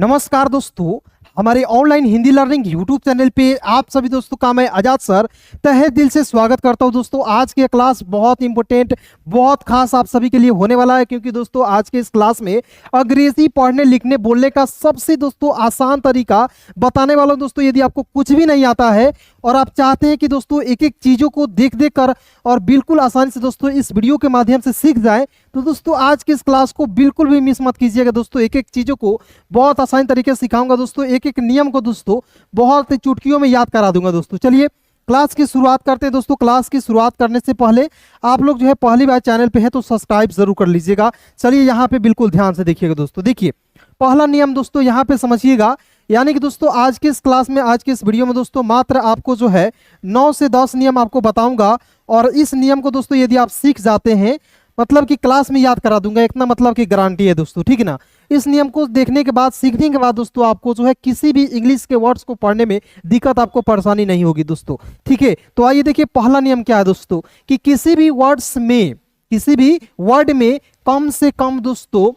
नमस्कार दोस्तों, हमारे online Hindi learning YouTube channel पे आप सभी दोस्तों का मैं आजाद सर तहे दिल से स्वागत करता हूं। दोस्तों आज की क्लास बहुत इंपॉर्टेंट, बहुत खास आप सभी के लिए होने वाला है, क्योंकि दोस्तों आज के इस क्लास में अंग्रेजी पढ़ने लिखने बोलने का सबसे दोस्तों आसान तरीका बताने वाला हूं। दोस्तों यदि आपको कुछ भी नहीं आता है और आप चाहते हैं कि दोस्तों एक एक चीज़ों को देख देख कर और बिल्कुल आसानी से दोस्तों इस वीडियो के माध्यम से सीख जाए, तो दोस्तों आज की इस क्लास को बिल्कुल भी मिस मत कीजिएगा। दोस्तों एक एक चीज़ों को बहुत आसान तरीके से सिखाऊंगा। दोस्तों एक एक नियम को दोस्तों बहुत चुटकियों में याद करा दूंगा। दोस्तों चलिए क्लास की शुरुआत करते हैं। दोस्तों क्लास की शुरुआत करने से पहले आप लोग जो है पहली बार चैनल पे है तो सब्सक्राइब जरूर कर लीजिएगा। चलिए यहाँ पे बिल्कुल ध्यान से देखिएगा। दोस्तों देखिए पहला नियम दोस्तों यहाँ पे समझिएगा, यानी कि दोस्तों आज के इस क्लास में, आज के इस वीडियो में दोस्तों मात्र आपको जो है 9 से 10 नियम आपको बताऊंगा, और इस नियम को दोस्तों यदि आप सीख जाते हैं मतलब कि क्लास में याद करा दूंगा, इतना मतलब कि गारंटी है दोस्तों, ठीक है ना। इस नियम को देखने के बाद, सीखने के बाद दोस्तों आपको जो है किसी भी इंग्लिश के वर्ड्स को पढ़ने में दिक्कत, आपको परेशानी नहीं होगी दोस्तों, ठीक है। तो आइए देखिए पहला नियम क्या है दोस्तों, कि किसी भी वर्ड्स में, किसी भी वर्ड में कम से कम दोस्तों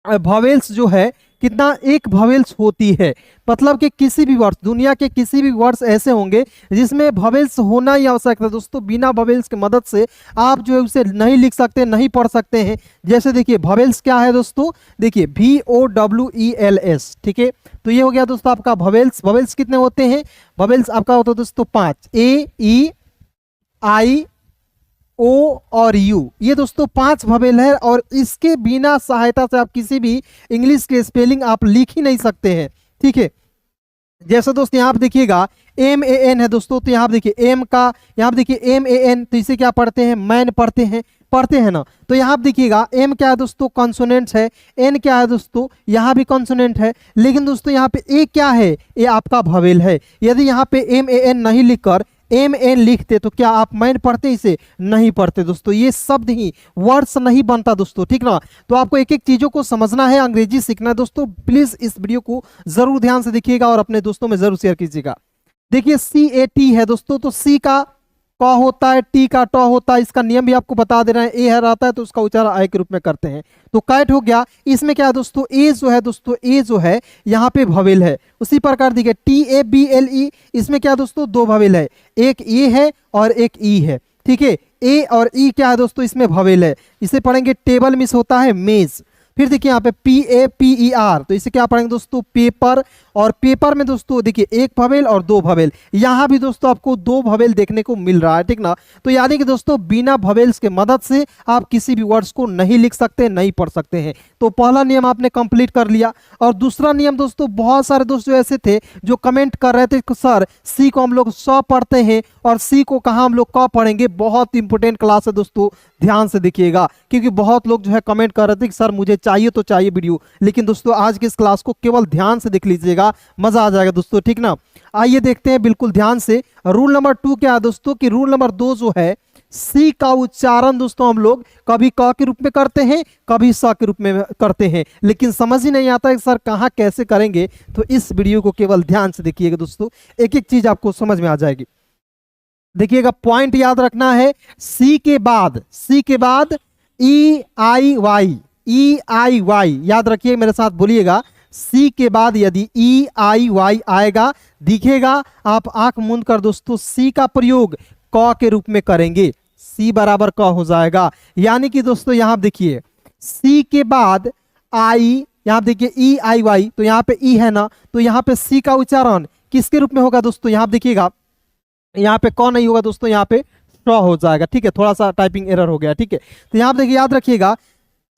वॉवेल्स जो है कितना, एक वॉवेल्स होती है। मतलब कि किसी भी वर्ड्स, दुनिया के किसी भी वर्ड्स ऐसे होंगे जिसमें वॉवेल्स होना ही आवश्यक है दोस्तों। बिना वॉवेल्स की मदद से आप जो है उसे नहीं लिख सकते, नहीं पढ़ सकते हैं। जैसे देखिए वॉवेल्स क्या है दोस्तों, देखिए VOWELS, ठीक है। तो ये हो गया दोस्तों आपका वॉवेल्स। वॉवेल्स कितने होते हैं, वॉवेल्स आपका होता है दोस्तों 5, AEI O और U, ये दोस्तों 5 वॉवेल है, और इसके बिना सहायता से आप किसी भी इंग्लिश के स्पेलिंग आप लिख ही नहीं सकते हैं, ठीक है। जैसे दोस्तों यहाँ पे देखिएगा MAN है दोस्तों, तो यहाँ पे देखिए M का, यहाँ पे देखिए MAN, तो इसे क्या पढ़ते हैं, मैन पढ़ते हैं ना। तो यहाँ पे देखिएगा M क्या है दोस्तों, कॉन्सोनेंट्स है। N क्या है दोस्तों, यहाँ भी कॉन्सोनेंट है। लेकिन दोस्तों यहाँ पे A क्या है, ये आपका वॉवेल है। यदि यहाँ पे MAN नहीं लिखकर MN लिखते तो क्या आप मैन पढ़ते, इसे नहीं पढ़ते दोस्तों। ये शब्द ही वर्ड्स नहीं बनता दोस्तों, ठीक ना। तो आपको एक एक चीज़ों को समझना है, अंग्रेजी सीखना है दोस्तों। प्लीज़ इस वीडियो को जरूर ध्यान से देखिएगा और अपने दोस्तों में जरूर शेयर कीजिएगा। देखिए CAT है दोस्तों, तो C का क होता है, T का ट होता है। इसका नियम भी आपको बता दे रहे हैं, ए है रहता है तो उसका उच्चारण आय के रूप में करते हैं। तो कैट हो गया। इसमें क्या है दोस्तों, ए जो है दोस्तों, ए जो है यहाँ पे वॉवेल है। उसी प्रकार देखिए TABLE, इसमें क्या दोस्तों, 2 वॉवेल है, एक ए है और एक ई है, ठीक है। ए और ई क्या है दोस्तों, इसमें वॉवेल है। इसे पढ़ेंगे टेबल, मिस होता है मेज। फिर देखिए यहाँ पे PAPER, तो इसे क्या पढ़ेंगे दोस्तों, पेपर। और पेपर में दोस्तों देखिए 1 वॉवेल और 2 वॉवेल, यहाँ भी दोस्तों आपको 2 वॉवेल देखने को मिल रहा है, ठीक ना। तो यानी कि दोस्तों बिना वॉवेल्स के मदद से आप किसी भी वर्ड्स को नहीं लिख सकते, नहीं पढ़ सकते हैं। तो पहला नियम आपने कंप्लीट कर लिया। और दूसरा नियम दोस्तों, बहुत सारे दोस्तों ऐसे थे जो कमेंट कर रहे थे सर सी को हम लोग स पढ़ते हैं और सी को कहाँ हम लोग क पढ़ेंगे। बहुत इंपॉर्टेंट क्लास है दोस्तों, ध्यान से देखिएगा, क्योंकि बहुत लोग जो है कमेंट कर रहे थे कि सर मुझे चाहिए तो चाहिए वीडियो। लेकिन दोस्तों आज की इस क्लास को केवल ध्यान से देख लीजिएगा, मजा आ जाएगा दोस्तों, ठीक ना। आइए देखते हैं बिल्कुल ध्यान से। रूल नंबर 2 क्या है दोस्तों, कि रूल नंबर 2 जो है, सी का उच्चारण दोस्तों हम लोग कभी क के रूप में करते हैं, कभी स के रूप में करते हैं, लेकिन समझ ही नहीं आता है सर कहाँ कैसे करेंगे। तो इस वीडियो को केवल ध्यान से देखिएगा दोस्तों, एक एक चीज आपको समझ में आ जाएगी। देखिएगा पॉइंट याद रखना है, सी के बाद EIY याद रखिए, मेरे साथ बोलिएगा। सी के बाद यदि EIY आएगा, दिखेगा, आप आंख मूंद कर दोस्तों सी का प्रयोग क के रूप में करेंगे, सी बराबर क हो जाएगा। यानी कि दोस्तों यहाँ देखिए सी के बाद आई, यहाँ देखिए EIY, तो यहाँ पे ई है ना, तो यहाँ पे सी का उच्चारण किसके रूप में होगा दोस्तों, यहाँ देखिएगा, यहाँ पे क नहीं होगा दोस्तों, यहाँ पे श हो जाएगा, ठीक है। थोड़ा सा टाइपिंग एरर हो गया, ठीक है। तो यहाँ देखिए याद रखिएगा,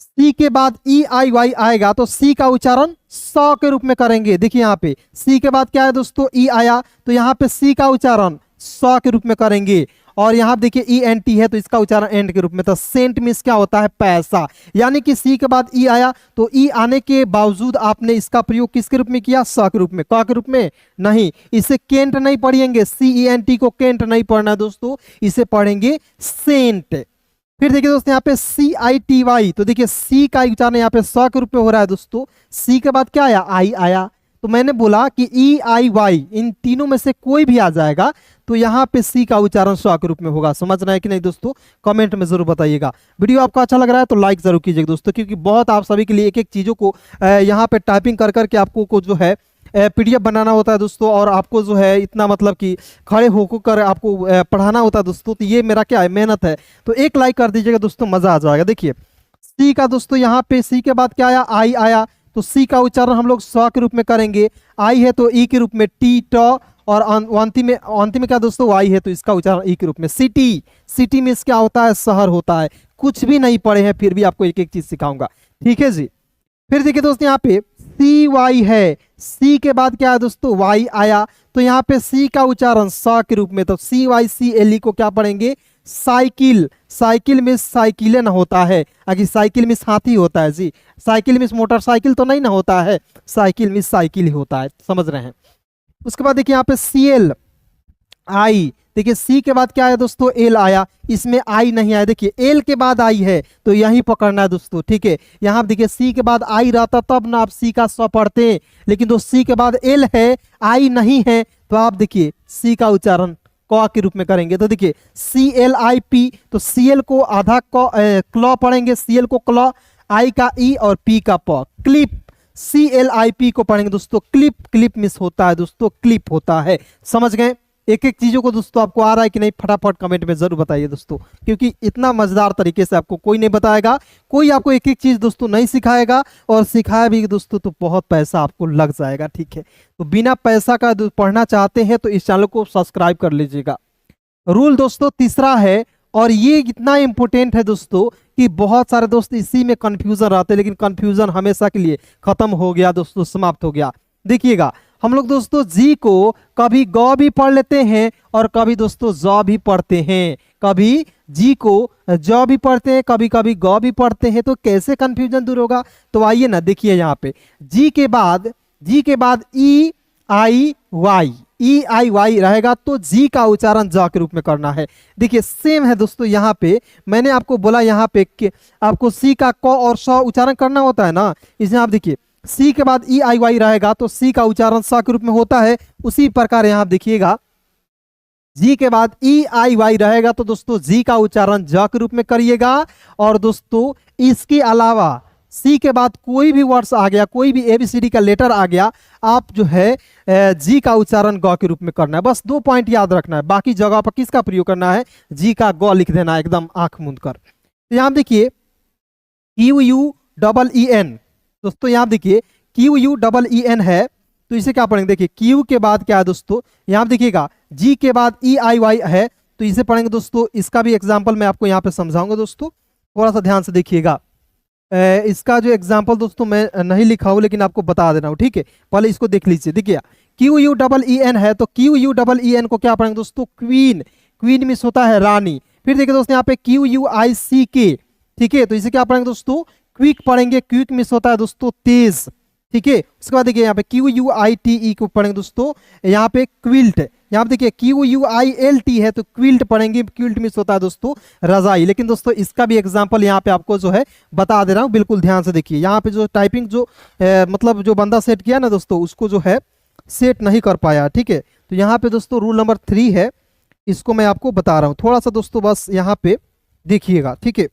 सी के बाद EIY आएगा तो सी का उच्चारण स के रूप में करेंगे। देखिए यहाँ पे सी के बाद क्या है दोस्तों, ई आया, तो यहाँ पे सी का उच्चारण स के रूप में करेंगे। और यहाँ देखिए ENT है तो इसका उच्चारण एंड के रूप में। तो सेंट मीन्स क्या होता है, पैसा। यानी कि सी के बाद ई आया, तो ई आने के बावजूद आपने इसका प्रयोग किसके रूप में किया, स के रूप में, क के रूप में नहीं। इसे केंट नहीं पढ़ेंगे, CENT को केंट नहीं पढ़ना दोस्तों, इसे पढ़ेंगे सेंट। फिर देखिए दोस्तों यहाँ पे CITY, तो देखिए सी का उच्चारण यहाँ पे स के रूप में हो रहा है दोस्तों। सी के बाद क्या आया, आई आया, तो मैंने बोला कि ई आई वाई इन तीनों में से कोई भी आ जाएगा तो यहाँ पे सी का उच्चारण स्व के रूप में होगा। समझ रहे हैं कि नहीं दोस्तों? कमेंट में जरूर बताइएगा। वीडियो आपको अच्छा लग रहा है तो लाइक जरूर कीजिएगा दोस्तों, क्योंकि बहुत आप सभी के लिए एक एक चीज़ों को यहाँ पे टाइपिंग कर करके आपको को जो है पीडीएफ बनाना होता है दोस्तों, और आपको जो है इतना मतलब कि खड़े होकर आपको पढ़ाना होता है दोस्तों। तो ये मेरा क्या है, मेहनत है। तो एक लाइक कर दीजिएगा दोस्तों, मजा आ जाएगा। देखिए सी का दोस्तों यहाँ पे सी के बाद क्या आया, आई आया, तो सी का उच्चारण हम लोग स्व के रूप में करेंगे। आई है तो ई के रूप में टी ट, और अंतिम में क्या दोस्तों, वाई है तो इसका उच्चारण ई के रूप में सिटी। सिटी में क्या होता है, शहर होता है। कुछ भी नहीं पढ़े हैं फिर भी आपको एक एक चीज सिखाऊंगा, ठीक है जी। फिर देखिए दोस्तों यहाँ पे सी वाई है, सी के बाद क्या है दोस्तों, वाई आया, तो यहाँ पे सी का उच्चारण स के रूप में, तो सी वाई सी एल ई को क्या पढ़ेंगे, साइकिल। साइकिल में साइकिलें ना होता है, आगे साइकिल में हाथी होता है जी, साइकिल में मोटरसाइकिल तो नहीं ना होता है, साइकिल में साइकिल ही होता है। समझ रहे हैं? उसके बाद देखिए यहाँ पे सी एल आई, देखिए सी के बाद क्या आया दोस्तों, एल आया, इसमें आई नहीं आया। देखिए एल के बाद आई है तो यही पकड़ना है दोस्तों, ठीक है। यहाँ देखिए सी के बाद आई रहता तब ना आप सी का स्व पढ़ते हैं, लेकिन दोस्त सी के बाद एल है, आई नहीं है, तो आप देखिए सी का उच्चारण क के रूप में करेंगे। तो देखिए सी एल आई पी, तो सी एल को आधा क्लॉ पढ़ेंगे, सी एल को क्लॉ, आई का ई और पी का प, clip. C L I P को पढ़ेंगे दोस्तों क्लिप। क्लिप मिस होता है दोस्तों, क्लिप होता है। समझ गए? एक एक चीजों को दोस्तों आपको आ रहा है कि नहीं, फटाफट कमेंट में जरूर बताइए दोस्तों, क्योंकि इतना मजेदार तरीके से आपको कोई नहीं बताएगा, कोई आपको एक एक चीज दोस्तों नहीं सिखाएगा, और सिखाया भी दोस्तों तो बहुत पैसा आपको लग जाएगा, ठीक है। तो बिना पैसा का पढ़ना चाहते हैं तो इस चैनल को सब्सक्राइब कर लीजिएगा। रूल दोस्तों तीसरा है, और ये इतना इंपॉर्टेंट है दोस्तों कि बहुत सारे दोस्त इसी में कंफ्यूजन रहते हैं, लेकिन कंफ्यूजन हमेशा के लिए खत्म हो गया दोस्तों, समाप्त हो गया। देखिएगा हम लोग दोस्तों जी को कभी ग भी पढ़ लेते हैं और कभी दोस्तों ज भी पढ़ते हैं, कभी जी को ज भी पढ़ते हैं, कभी कभी ग भी पढ़ते हैं। तो कैसे कंफ्यूजन दूर होगा? तो आइए ना, देखिए यहाँ पे जी के बाद ई आई वाई, ई आई वाई रहेगा तो जी का उच्चारण ज के रूप में करना है। देखिए सेम है दोस्तों, यहाँ पे मैंने आपको बोला यहाँ पे आपको सी का क और स उच्चारण करना होता है ना, इसमें आप देखिए सी के बाद ई आई वाई रहेगा तो सी का उच्चारण स के रूप में होता है। उसी प्रकार यहाँ आप देखिएगा जी के बाद ई आई वाई रहेगा तो दोस्तों जी का उच्चारण ज के रूप में करिएगा। और दोस्तों इसके अलावा सी के बाद कोई भी वर्ड्स आ गया, कोई भी एबीसीडी का लेटर आ गया, आप जो है जी का उच्चारण ग के रूप में करना है। बस 2 पॉइंट याद रखना है, बाकी जगह पर किसका प्रयोग करना है, जी का ग लिख देना है एकदम आंख मूंद कर। तो यहाँ देखिए Q U double E N, दोस्तों यहाँ देखिए Q U double E N है तो इसे क्या पढ़ेंगे, देखिए क्यू के बाद क्या है दोस्तों, यहाँ देखिएगा जी के बाद ई आई वाई है तो इसे पढ़ेंगे दोस्तों। इसका भी एग्जाम्पल मैं आपको यहाँ पे समझाऊंगा दोस्तों, थोड़ा सा ध्यान से देखिएगा। इसका जो एग्जाम्पल दोस्तों मैं नहीं लिखा हूँ लेकिन आपको बता दे रहा हूँ, ठीक है। पहले इसको देख लीजिए। देखिए Q U double E N है तो Q U double E N को क्या पढ़ेंगे दोस्तों, क्वीन। क्वीन मिस होता है रानी। फिर देखिए दोस्तों यहाँ पे क्यू यू आई सी के, ठीक है, तो इसे क्या पढ़ेंगे दोस्तों, क्विक पढ़ेंगे। क्विक मिस होता है दोस्तों तेज, ठीक है। उसके बाद देखिए यहाँ पे Q U I T E को पढ़ेंगे दोस्तों, यहाँ पे क्विल्ट। यहाँ पे देखिए Q you I L T है तो क्विल्ट पढ़ेंगे। क्विल्ट मिस होता है दोस्तों रजाई। लेकिन दोस्तों इसका भी एग्जांपल यहाँ पे आपको जो है बता दे रहा हूँ, बिल्कुल ध्यान से देखिए। यहाँ पे जो टाइपिंग जो मतलब जो बंदा सेट किया ना दोस्तों, उसको जो है सेट नहीं कर पाया, ठीक है। तो यहाँ पे दोस्तों रूल नंबर 3 है, इसको मैं आपको बता रहा हूँ। थोड़ा सा दोस्तों बस यहाँ पे देखिएगा, ठीक है।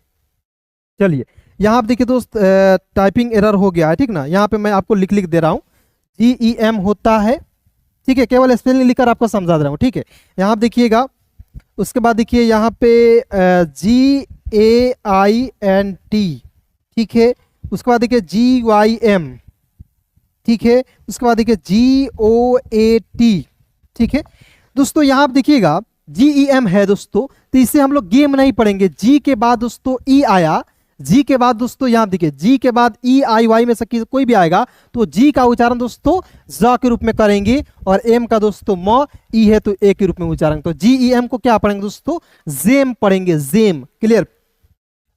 चलिए यहाँ आप देखिए दोस्त टाइपिंग एरर हो गया है, ठीक ना। यहाँ पे मैं आपको लिख दे रहा हूँ, GEM होता है, ठीक है। केवल स्पेलिंग लिखकर आपको समझा दे रहा हूँ, ठीक है। यहाँ आप देखिएगा। उसके बाद देखिए यहाँ पे GAINT, ठीक है। उसके बाद देखिए GYM, ठीक है। उसके बाद देखिए GOAT, ठीक है। दोस्तों यहाँ आप देखिएगा GEM है दोस्तों, तो इसे हम लोग गेम नहीं पढ़ेंगे। जी के बाद दोस्तों ई आया, जी के बाद दोस्तों यहाँ देखिए जी के बाद ई आई वाई में से कोई भी आएगा तो जी का उच्चारण दोस्तों ज के रूप में करेंगे, और एम का दोस्तों म, ई है तो ए के रूप में उच्चारण। तो GEM को क्या पढ़ेंगे दोस्तों, जेम पढ़ेंगे, जेम। क्लियर?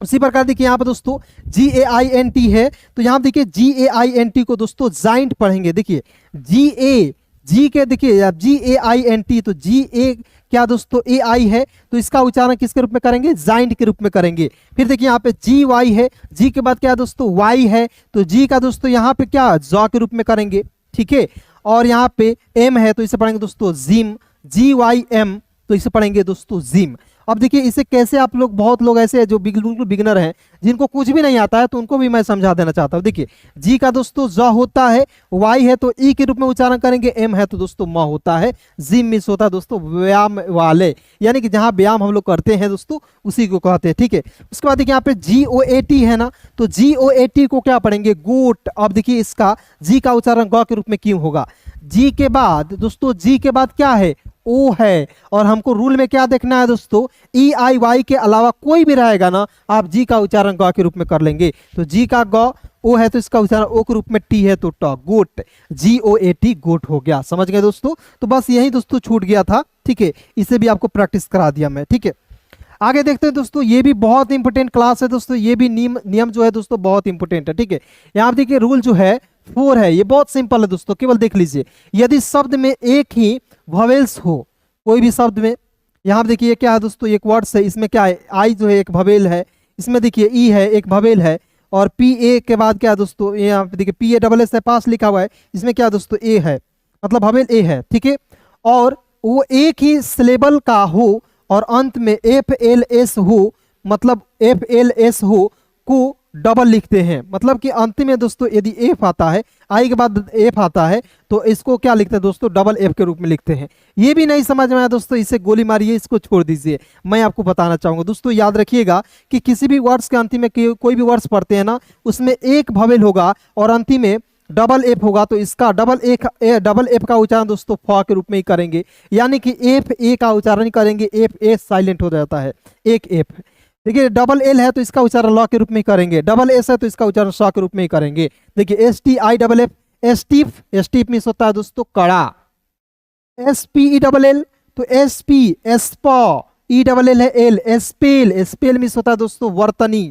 उसी प्रकार देखिए यहाँ पे दोस्तों GAINT है तो यहाँ देखिए GAINT को दोस्तों जाइंट पढ़ेंगे। देखिए जी के देखिए GAINT, तो GA क्या दोस्तों AI है तो इसका उच्चारण किसके रूप में करेंगे, जाइंट के रूप में करेंगे। फिर देखिए यहाँ पे GY है, जी के बाद क्या दोस्तों Y है तो जी का दोस्तों यहाँ पे क्या ज के रूप में करेंगे, ठीक है। और यहाँ पे एम है तो इसे पढ़ेंगे दोस्तों जिम, GYM, तो इसे पढ़ेंगे दोस्तों जिम। अब देखिए इसे कैसे आप लोग, बहुत लोग ऐसे हैं जो बिल्कुल बिगिनर हैं, जिनको कुछ भी नहीं आता है, तो उनको भी मैं समझा देना चाहता हूँ। देखिए जी का दोस्तों ज होता है, वाई है तो ई के रूप में उच्चारण करेंगे, एम है तो दोस्तों म होता है, जिम मिस होता है दोस्तों व्यायाम वाले, यानी कि जहाँ व्यायाम हम लोग करते हैं दोस्तों उसी को कहते हैं, ठीक है। उसके बाद देखिए यहाँ पे GOAT है ना, तो GOAT को क्या पढ़ेंगे, गोट। अब देखिए इसका जी का उच्चारण ग के रूप में क्यों होगा, जी के बाद दोस्तों, जी के बाद क्या है, ओ है, और हमको रूल में क्या देखना है दोस्तों, EIY के अलावा कोई भी रहेगा ना, आप जी का उच्चारण ग के रूप में कर लेंगे। तो जी का ग, ओ है तो इसका उच्चारण ओ के रूप में, टी है तो ट, गोट, GOAT, गोट हो गया। समझ गए दोस्तों, तो बस यही दोस्तों छूट गया था, ठीक है, इसे भी आपको प्रैक्टिस करा दिया मैं, ठीक है। आगे देखते हैं दोस्तों, ये भी बहुत इंपॉर्टेंट क्लास है दोस्तों, ये भी नियम जो है दोस्तों बहुत इंपॉर्टेंट है, ठीक है। यहाँ देखिए रूल जो है 4 है, ये बहुत सिंपल है दोस्तों, केवल देख लीजिए, यदि शब्द में एक ही वोवेल्स हो, कोई भी शब्द में, यहाँ देखिए क्या है दोस्तों, एक वर्ड्स है, इसमें क्या है, आई जो है एक वोवेल है, इसमें देखिए ई है एक वोवेल है, और PA के बाद क्या है दोस्तों, यहाँ पे देखिए PASS है, पास लिखा हुआ है, इसमें क्या है दोस्तों, ए है, मतलब वोवेल ए है, ठीक है। और वो एक ही सिलेबल का हो और अंत में FLS हो, मतलब FLS हो को डबल लिखते हैं, मतलब कि अंत में दोस्तों यदि एफ आता है, आई के बाद एफ आता है, तो इसको क्या लिखते हैं दोस्तों, डबल एफ के रूप में लिखते हैं। ये भी नहीं समझ में आया दोस्तों, इसे गोली मारिए, इसको छोड़ दीजिए। मैं आपको बताना चाहूंगा दोस्तों, याद रखिएगा कि किसी भी वर्ड्स के अंतिम में कोई भी वर्ड्स पढ़ते हैं ना, उसमें एक वोवेल होगा और अंतिम में डबल एफ होगा, तो इसका डबल एफ का उच्चारण दोस्तों फ के रूप में ही करेंगे, यानी कि एफ ए का उच्चारण करेंगे, एफ ए साइलेंट हो जाता है, एक एफ। देखिए डबल एल है तो इसका उच्चारण ल के रूप में ही करेंगे, डबल एस है तो इसका उच्चारण स के रूप में ही करेंगे। देखिए STIFF, एस्टीफ, एस्टीफ मीन्स होता है दोस्तों कड़ा, SPELL तो SP एस्प, ELL है एल, एस्पेल मीन्स होता है दोस्तों वर्तनी।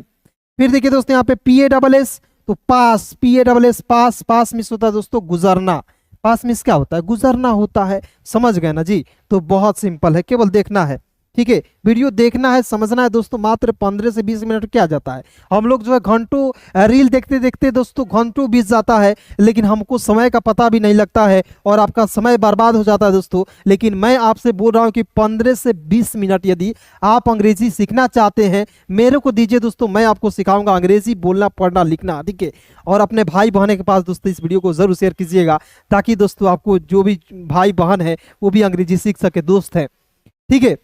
फिर देखिए दोस्तों यहाँ पे PASS तो पास, PASS पास, पास मीन्स होता है दोस्तों गुजरना, पास मीन्स क्या होता है, गुजरना होता है। समझ गए ना जी, तो बहुत सिंपल है, केवल देखना है, ठीक है, वीडियो देखना है, समझना है दोस्तों, मात्र 15 से 20 मिनट क्या जाता है। हम लोग जो है घंटों रील देखते देखते दोस्तों घंटों बीत जाता है, लेकिन हमको समय का पता भी नहीं लगता है और आपका समय बर्बाद हो जाता है दोस्तों। लेकिन मैं आपसे बोल रहा हूं कि 15 से 20 मिनट यदि आप अंग्रेजी सीखना चाहते हैं, मेरे को दीजिए दोस्तों, मैं आपको सिखाऊंगा अंग्रेजी बोलना, पढ़ना, लिखना, ठीक है। और अपने भाई बहन के पास दोस्तों इस वीडियो को जरूर शेयर कीजिएगा, ताकि दोस्तों आपको जो भी भाई बहन है वो भी अंग्रेजी सीख सके, दोस्त है, ठीक है।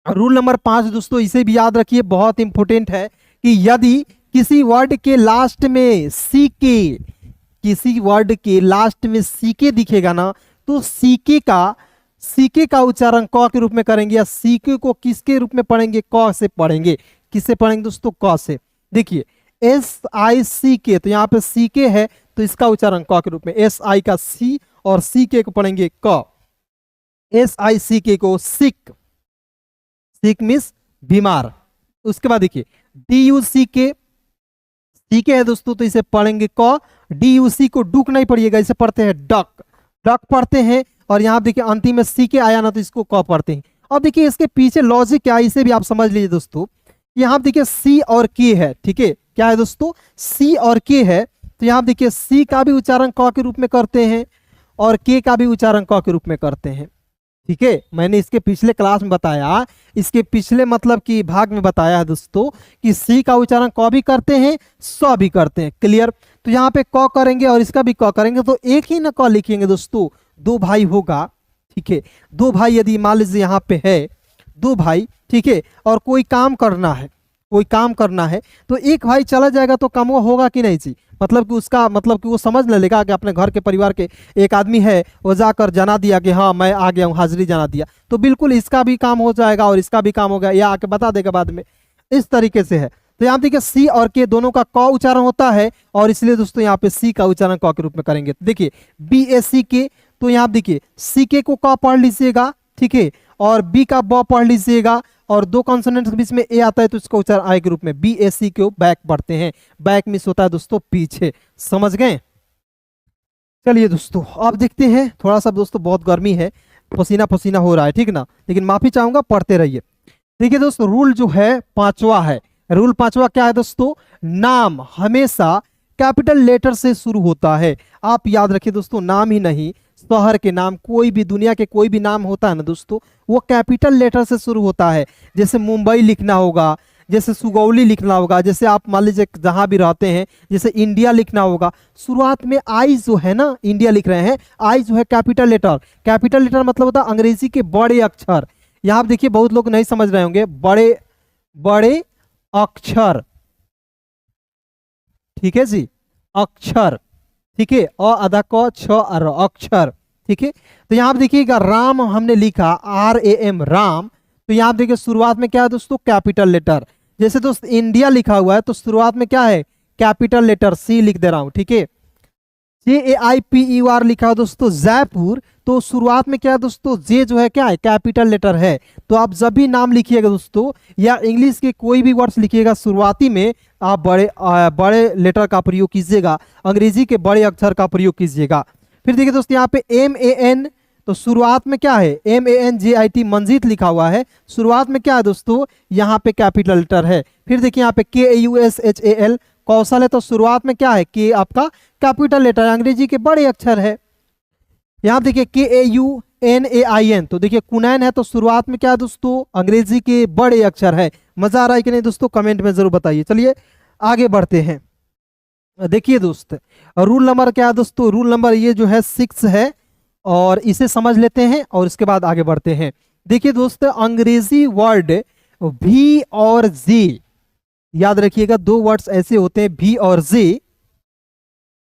रूल नंबर 5 दोस्तों, इसे भी याद रखिए, बहुत इंपॉर्टेंट है, कि यदि किसी वर्ड के लास्ट में सीके, किसी वर्ड के लास्ट में सीके दिखेगा ना, तो सीके का उच्चारण क के रूप में करेंगे, या सीके को किसके रूप में पढ़ेंगे, क से पढ़ेंगे। किससे पढ़ेंगे दोस्तों, क से। देखिए SICK, तो यहाँ पे सीके है तो इसका उच्चारण क के रूप में, SI का सी और सीके को पढ़ेंगे क, SICK को सिक, सिक मीन्स बीमार। उसके बाद देखिए DUCK, सीके है दोस्तों तो इसे पढ़ेंगे क, DUC को डुक नहीं पढ़िएगा, इसे पढ़ते हैं डक, डक पढ़ते हैं। और यहाँ देखिए अंतिम में सीके आया ना तो इसको क पढ़ते हैं। अब देखिए इसके पीछे लॉजिक क्या है, इसे भी आप समझ लीजिए दोस्तों। यहाँ देखिए सी और के है, ठीक है, क्या है दोस्तों, सी और के है, तो यहाँ देखिए सी का भी उच्चारण क के रूप में करते हैं और के का भी उच्चारण क के रूप में करते हैं, ठीक है। मैंने इसके पिछले क्लास में बताया, इसके पिछले मतलब कि भाग में बताया है दोस्तों, कि सी का उच्चारण क भी करते हैं, स भी करते हैं, क्लियर। तो यहाँ पे क करेंगे और इसका भी क करेंगे, तो एक ही ना क लिखेंगे दोस्तों, दो भाई होगा, ठीक है। दो भाई यदि मान लीजिए यहाँ पे है दो भाई, ठीक है, और कोई काम करना है, कोई काम करना है, तो एक भाई चला जाएगा तो काम वो होगा कि नहीं जी, मतलब कि उसका मतलब कि वो समझ न लेगा कि अपने घर के परिवार के एक आदमी है, वो जाकर जना दिया कि हाँ मैं आ गया हूँ, हाजिरी जना दिया, तो बिल्कुल इसका भी काम हो जाएगा और इसका भी काम हो गया, या आके बता देगा बाद में, इस तरीके से है। तो यहाँ देखिए सी और के दोनों का क उच्चारण होता है, और इसलिए दोस्तों यहाँ पे सी का उच्चारण क के रूप में करेंगे। तो देखिए BACK, तो यहाँ देखिए CK को क पढ़ लीजिएगा, ठीक है, और B का ब पढ़ लीजिएगा, और दो कॉन्सोनेंट के बीच में ए आता है तो इसका उच्चारण आई के रूप में BAC को बैक पढ़ते हैं। बैक मीन्स होता है दोस्तों पीछे, समझ गए। चलिए दोस्तों अब देखते हैं, थोड़ा सा दोस्तों बहुत गर्मी है, पसीना पसीना हो रहा है, ठीक ना, लेकिन माफी चाहूंगा, पढ़ते रहिए। देखिए दोस्तों रूल जो है 5वां है, रूल 5वां क्या है दोस्तों, नाम हमेशा कैपिटल लेटर से शुरू होता है। आप याद रखिए दोस्तों, नाम ही नहीं, शहर के नाम, कोई भी दुनिया के कोई भी नाम होता है ना दोस्तों, वो कैपिटल लेटर से शुरू होता है। जैसे मुंबई लिखना होगा, जैसे सुगौली लिखना होगा, जैसे आप मान लीजिए जहां भी रहते हैं, जैसे इंडिया लिखना होगा, शुरुआत में आई जो है ना, इंडिया लिख रहे हैं, आई जो है कैपिटल लेटर। कैपिटल लेटर मतलब होता है अंग्रेजी के बड़े अक्षर। यहाँ आप देखिए बहुत लोग नहीं समझ रहे होंगे, बड़े बड़े अक्षर, ठीक है जी, अक्षर, ठीक है, अ आधा क छ और अक्षर, ठीक है। तो यहाँ आप देखिएगा राम हमने लिखा RAM राम, तो यहाँ आप देखिए शुरुआत में क्या है दोस्तों, कैपिटल लेटर। जैसे दोस्त इंडिया लिखा हुआ है तो शुरुआत में क्या है, कैपिटल लेटर C लिख दे रहा हूं, ठीक है। JAIPUR लिखा है दोस्तों जयपुर, तो शुरुआत में क्या है दोस्तों, जे जो है क्या है, कैपिटल लेटर है। तो आप जब भी नाम लिखिएगा दोस्तों या इंग्लिश के कोई भी वर्ड्स लिखिएगा, शुरुआती में आप बड़े लेटर का प्रयोग कीजिएगा, अंग्रेजी के बड़े अक्षर का प्रयोग कीजिएगा। फिर देखिए दोस्तों यहाँ पे MAN, तो शुरुआत में क्या है, MANJIT मंजीत लिखा हुआ है, शुरुआत में क्या है दोस्तों, यहाँ पे कैपिटल लेटर है। फिर देखिए यहाँ पे KAUSHAL कौशल है, तो शुरुआत में क्या है, के आपका कैपिटल लेटर, अंग्रेजी के बड़े अक्षर है। यहाँ देखिए KAUNAIN, तो देखिए कुनैन है, तो शुरुआत में क्या है दोस्तों, अंग्रेजी के बड़े अक्षर है। मजा आ रहा है कि नहीं दोस्तों, कमेंट में जरूर बताइए। चलिए आगे बढ़ते हैं। देखिए दोस्त, रूल नंबर क्या है दोस्तों, रूल नंबर ये जो है 6 है, और इसे समझ लेते हैं और इसके बाद आगे बढ़ते हैं। देखिए दोस्त, अंग्रेजी वर्ड भी और जी, याद रखिएगा दो वर्ड्स ऐसे होते हैं भी और जे,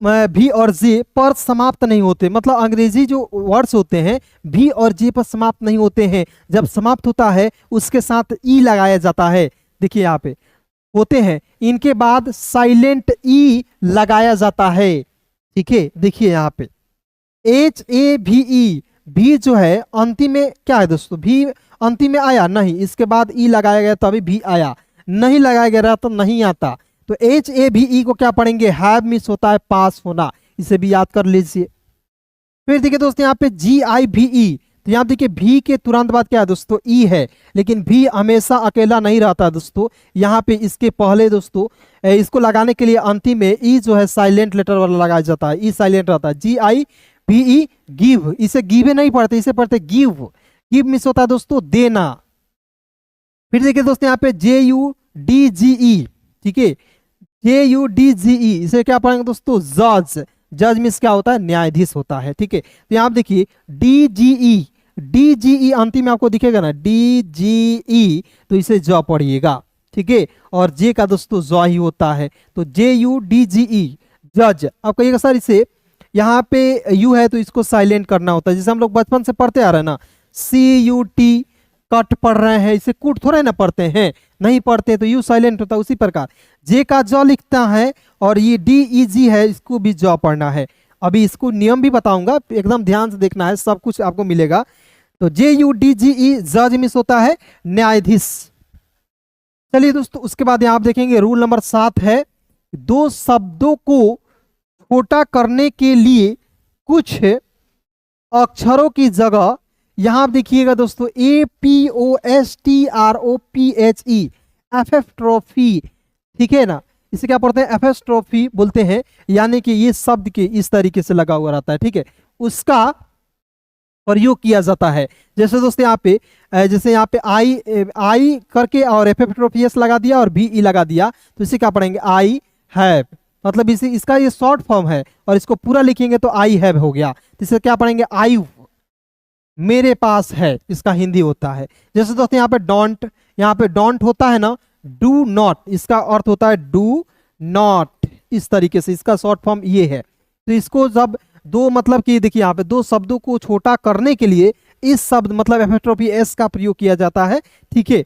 भी और जे पर समाप्त नहीं होते। मतलब अंग्रेजी जो वर्ड्स होते हैं भी और जे पर समाप्त नहीं होते हैं, जब समाप्त होता है उसके साथ ई लगाया जाता है। देखिए यहाँ पे होते हैं, इनके बाद साइलेंट ई लगाया जाता है, ठीक है। देखिए यहाँ पे HAVE, भी जो है अंतिम में क्या है दोस्तों, भी अंतिम में आया नहीं, इसके बाद ई लगाया गया तभी भी आया, नहीं लगाया गया तो नहीं आता। तो HAVE को क्या पढ़ेंगे, हैव मिस होता है पास होना, इसे भी याद कर लीजिए। फिर देखिए दोस्तों यहाँ पे GIVE, तो यहाँ देखिए भी के तुरंत बाद क्या है दोस्तों, ई है, लेकिन भी हमेशा अकेला नहीं रहता दोस्तों। यहाँ पे इसके पहले दोस्तों इसको लगाने के लिए अंतिम में ई जो है साइलेंट लेटर वाला लगाया जाता है, ई साइलेंट रहता है। GIVE गिव, इसे गिवे नहीं पढ़ते, इसे पढ़ते गिव, गिव मिस होता है दोस्तों देना। फिर देखिए दोस्तों यहाँ पे JUDGE, ठीक है, JUDGE, इसे क्या पढ़ेंगे दोस्तों, जज, जज मिस क्या होता है, न्यायाधीश होता है, ठीक है। तो यहाँ आप देखिए DGE अंतिम में आपको दिखेगा ना DGE, तो इसे ज पढ़िएगा, ठीक है, और जे का दोस्तों ज ही होता है, तो JUDGE जज। आप कहिएगा सर इसे यहाँ पे यू है तो इसको साइलेंट करना होता है, जैसे हम लोग बचपन से पढ़ते आ रहे हैं ना, CUT कट पढ़ रहे हैं, इसे कुट थोड़े ना पढ़ते हैं, नहीं पढ़ते तो यू साइलेंट होता है। उसी प्रकार जे का ज लिखता है, और ये DEG है, इसको भी ज पढ़ना है। अभी इसको नियम भी बताऊंगा, एकदम ध्यान से देखना है, सब कुछ आपको मिलेगा। तो JUDGE जज मिस होता है न्यायाधीश। चलिए दोस्तों उसके बाद यहाँ आप देखेंगे रूल नंबर 7 है, दो शब्दों को छोटा करने के लिए कुछ अक्षरों की जगह, यहां आप देखिएगा दोस्तों APOSTROPHE, एफेस्ट्रोफी, ठीक है ना, इसे क्या पढ़ते हैं, एफेस्ट्रोफी बोलते हैं, यानी कि ये शब्द के इस तरीके से लगा हुआ रहता है, ठीक है, उसका प्रयोग किया जाता है। जैसे दोस्तों यहाँ पे जैसे यहाँ पे आई करके और एफेस्ट्रोफी लगा दिया और VE लगा दिया, तो इसे क्या पढ़ेंगे, आई हैव, मतलब इसे इसका ये शॉर्ट फॉर्म है, और इसको पूरा लिखेंगे तो आई हैव हो गया, तो इसे क्या पढ़ेंगे, आई मेरे पास है, इसका हिंदी होता है। जैसे दोस्तों यहाँ पे डोंट, यहाँ पे डोंट होता है ना, डू नॉट, इसका अर्थ होता है डू नॉट, इस तरीके से इसका शॉर्ट फॉर्म ये है। तो इसको जब दो मतलब कि देखिए यहाँ पे दो शब्दों को छोटा करने के लिए इस शब्द मतलब एफेस्ट्रोफी एस का प्रयोग किया जाता है, ठीक है,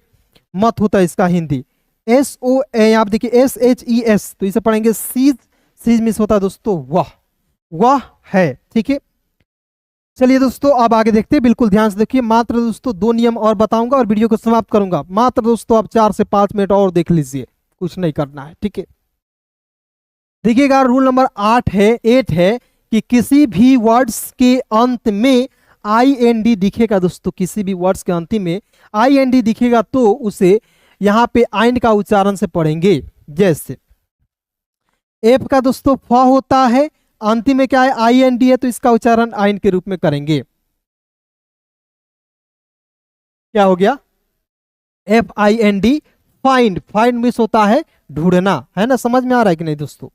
मत होता है इसका हिंदी। SO आप देखिए SHES, तो इसे पढ़ेंगे सीज, सीज मिस होता है दोस्तों वह, वह है, ठीक है। चलिए दोस्तों अब आगे देखते हैं, बिल्कुल ध्यान से देखिए। मात्र दोस्तों 2 नियम और बताऊंगा और वीडियो को समाप्त करूंगा। मात्र दोस्तों आप 4 से 5 मिनट और देख लीजिए, कुछ नहीं करना है, ठीक है। देखिएगा रूल नंबर 8 है कि किसी भी वर्ड्स के अंत में IND दिखेगा दोस्तों, किसी भी वर्ड्स के अंत में IND दिखेगा तो उसे यहाँ पे आइंड का उच्चारण से पढ़ेंगे। जैसे एफ का दोस्तों फ होता है, अंतिम में क्या है IND है, तो इसका उच्चारण आइन के रूप में करेंगे। क्या हो गया, FIND, फाइंड। फाइंड मिस होता है ढूंढना, है ना, समझ में आ रहा है कि नहीं दोस्तों।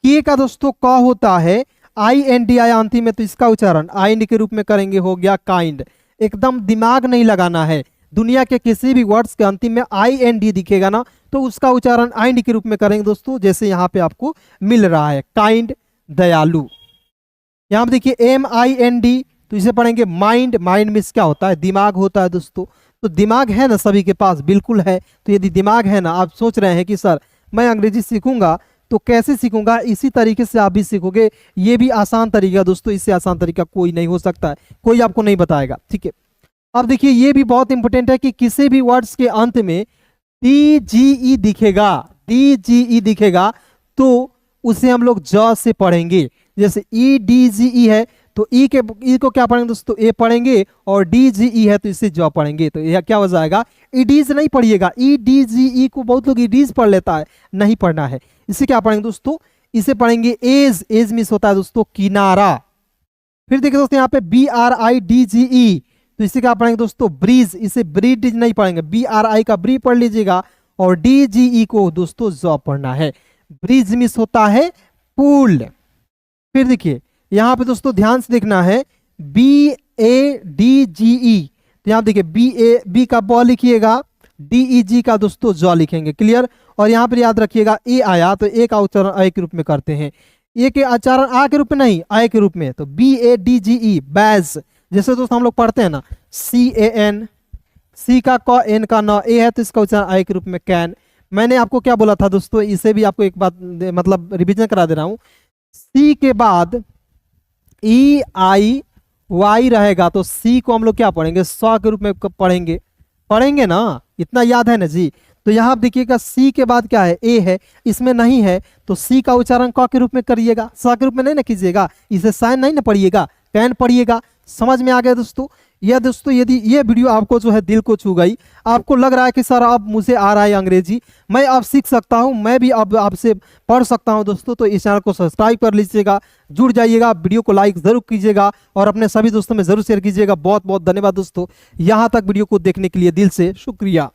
के का दोस्तों क होता है, IND आया अंतिम में, तो इसका उच्चारण आइंड के रूप में करेंगे, हो गया काइंड। एकदम दिमाग नहीं लगाना है, दुनिया के किसी भी वर्ड्स के अंतिम में IND दिखेगा ना, तो उसका उच्चारण आइंड के रूप में करेंगे दोस्तों, जैसे यहाँ पे आपको मिल रहा है काइंड, दयालु। यहाँ पे देखिए MIND, तो इसे पढ़ेंगे माइंड। माइंड मीन्स क्या होता है, दिमाग होता है दोस्तों। तो दिमाग है ना सभी के पास, बिल्कुल है। तो यदि दिमाग है ना, आप सोच रहे हैं कि सर मैं अंग्रेजी सीखूंगा तो कैसे सीखूंगा, इसी तरीके से आप भी सीखोगे। ये भी आसान तरीका दोस्तों, इससे आसान तरीका कोई नहीं हो सकता है, कोई आपको नहीं बताएगा, ठीक है। अब देखिए ये भी बहुत इंपॉर्टेंट है कि किसी भी वर्ड्स के अंत में DGE दिखेगा, DGE दिखेगा तो उसे हम लोग ज से पढ़ेंगे। जैसे EDGE है तो ई को क्या पढ़ेंगे दोस्तों, ए पढ़ेंगे, और DGE है तो इसे ज पढ़ेंगे। तो यह क्या हो जाएगा, ईडीज नहीं पढ़िएगा, EDGE को बहुत लोग ईडीज पढ़ लेता है, नहीं पढ़ना है। इसे क्या पढ़ेंगे दोस्तों, इसे पढ़ेंगे एज। एज मिस होता है दोस्तों किनारा। फिर देखिए दोस्तों यहाँ पे BRIDGE, तो इसे क्या पढ़ेंगे दोस्तों, ब्रिज। इसे ब्रिज नहीं पढ़ेंगे, BRI का ब्री पढ़ लीजिएगा, और DGE को दोस्तों ज पढ़ना है। ब्रिज मिस होता है पुल। फिर देखिए यहाँ पे दोस्तों ध्यान से देखना है, BADGE, तो यहाँ देखिए B का ब लिखिएगा, DEG का दोस्तों ज लिखेंगे, क्लियर। और यहाँ पर याद रखिएगा ए आया तो ए का उच्चारण आय के रूप में करते हैं, ए के उच्चारण आ के रूप में नहीं, आय के रूप में। तो BADGE बैज, जैसे दोस्तों हम लोग पढ़ते हैं ना CAN, सी का क, एन का न, ए है तो इसका उच्चारण आय के रूप में कैन। मैंने आपको क्या बोला था दोस्तों, इसे भी आपको एक बात मतलब रिवीजन करा दे रहा हूं। सी के बाद EIY रहेगा तो सी को हम लोग क्या पढ़ेंगे, स के रूप में पढ़ेंगे ना, इतना याद है ना जी। तो यहाँ आप देखिएगा सी के बाद क्या है, ए है, इसमें नहीं है तो सी का उच्चारण क के रूप में करिएगा, स के रूप में नहीं ना कीजिएगा। इसे साइन नहीं ना पढ़िएगा, कैन पढ़िएगा। समझ में आ गया दोस्तों। यह दोस्तों यदि ये वीडियो आपको जो है दिल को छू गई, आपको लग रहा है कि सर अब मुझे आ रहा है अंग्रेजी, मैं अब सीख सकता हूं, मैं भी अब आपसे पढ़ सकता हूं दोस्तों, तो इस चैनल को सब्सक्राइब कर लीजिएगा, जुड़ जाइएगा, वीडियो को लाइक जरूर कीजिएगा और अपने सभी दोस्तों में जरूर शेयर कीजिएगा। बहुत बहुत धन्यवाद दोस्तों, यहाँ तक वीडियो को देखने के लिए दिल से शुक्रिया।